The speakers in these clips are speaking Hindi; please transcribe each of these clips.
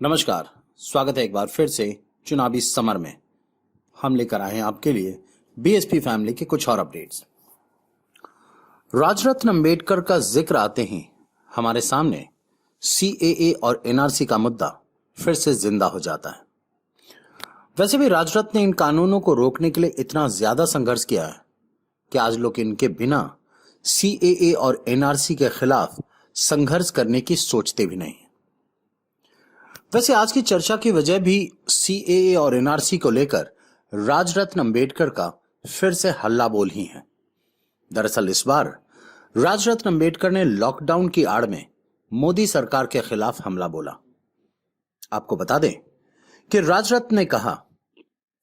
नमस्कार, स्वागत है एक बार फिर से चुनावी समर में। हम लेकर आए हैं आपके लिए बीएसपी फैमिली के कुछ और अपडेट्स। राजरत्न अंबेडकर का जिक्र आते ही हमारे सामने सीएए और एनआरसी का मुद्दा फिर से जिंदा हो जाता है। वैसे भी राजरत्न ने इन कानूनों को रोकने के लिए इतना ज्यादा संघर्ष किया है कि आज लोग इनके बिना सीएए और एनआरसी के खिलाफ संघर्ष करने की सोचते भी नहीं। वैसे आज की चर्चा की वजह भी सीएए और एनआरसी को लेकर राजरत्न अंबेडकर का फिर से हल्ला बोल ही है। दरअसल इस बार राजरत्न अंबेडकर ने लॉकडाउन की आड़ में मोदी सरकार के खिलाफ हमला बोला। आपको बता दें कि राजरत्न ने कहा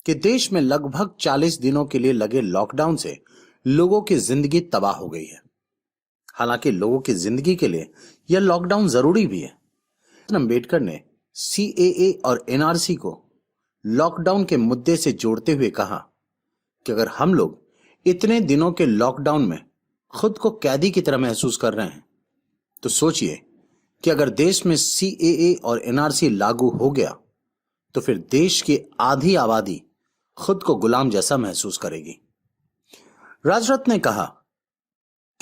कि देश में लगभग 40 दिनों के लिए लगे लॉकडाउन से लोगों की जिंदगी तबाह हो गई है। हालांकि लोगों की जिंदगी के लिए यह लॉकडाउन जरूरी भी है। अंबेडकर ने सीएए और एनआरसी को लॉकडाउन के मुद्दे से जोड़ते हुए कहा कि अगर हम लोग इतने दिनों के लॉकडाउन में खुद को कैदी की तरह महसूस कर रहे हैं तो सोचिए कि अगर देश में सीएए और एनआरसी लागू हो गया तो फिर देश की आधी आबादी खुद को गुलाम जैसा महसूस करेगी। राजरत्न ने कहा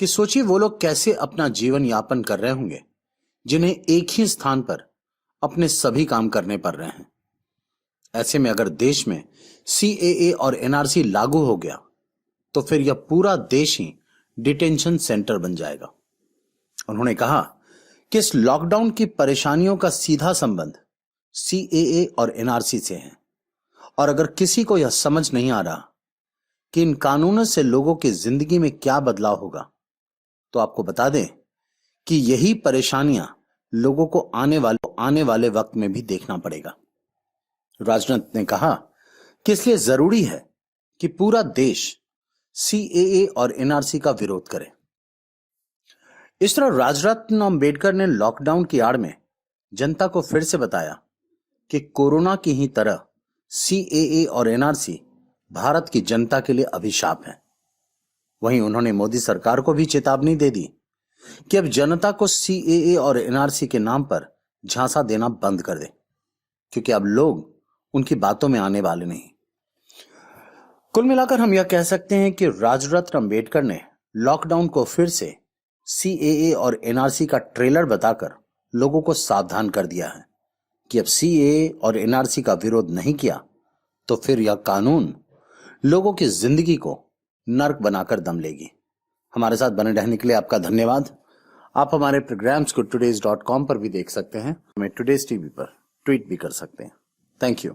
कि सोचिए वो लोग कैसे अपना जीवन यापन कर रहे होंगे जिन्हें एक ही स्थान पर अपने सभी काम करने पड़ रहे हैं। ऐसे में अगर देश में सीएए और एनआरसी लागू हो गया तो फिर यह पूरा देश ही डिटेंशन सेंटर बन जाएगा। उन्होंने कहा कि इस लॉकडाउन की परेशानियों का सीधा संबंध सीएए और एनआरसी से है और अगर किसी को यह समझ नहीं आ रहा कि इन कानूनों से लोगों की जिंदगी में क्या बदलाव होगा तो आपको बता दें कि यही परेशानियां लोगों को आने वाले वक्त में भी देखना पड़ेगा। राजरत्न ने कहा कि इसलिए जरूरी है कि पूरा देश सीएए और एनआरसी का विरोध करे। इस तरह राजरत्न अंबेडकर ने लॉकडाउन की आड़ में जनता को फिर से बताया कि कोरोना की ही तरह सीएए और एनआरसी भारत की जनता के लिए अभिशाप है। वहीं उन्होंने मोदी सरकार को भी चेतावनी दे दी कि अब जनता को सीएए और एनआरसी के नाम पर झांसा देना बंद कर दे, क्योंकि अब लोग उनकी बातों में आने वाले नहीं। कुल मिलाकर हम यह कह सकते हैं कि राजरत्न अंबेडकर ने लॉकडाउन को फिर से सीएए और एनआरसी का ट्रेलर बताकर लोगों को सावधान कर दिया है कि अब सीएए और एनआरसी का विरोध नहीं किया तो फिर यह कानून लोगों की जिंदगी को नर्क बनाकर दम लेगी। हमारे साथ बने रहने के लिए आपका धन्यवाद। आप हमारे प्रोग्राम्स को todays.com पर भी देख सकते हैं। हमें टुडेज टीवी पर ट्वीट भी कर सकते हैं। Thank you.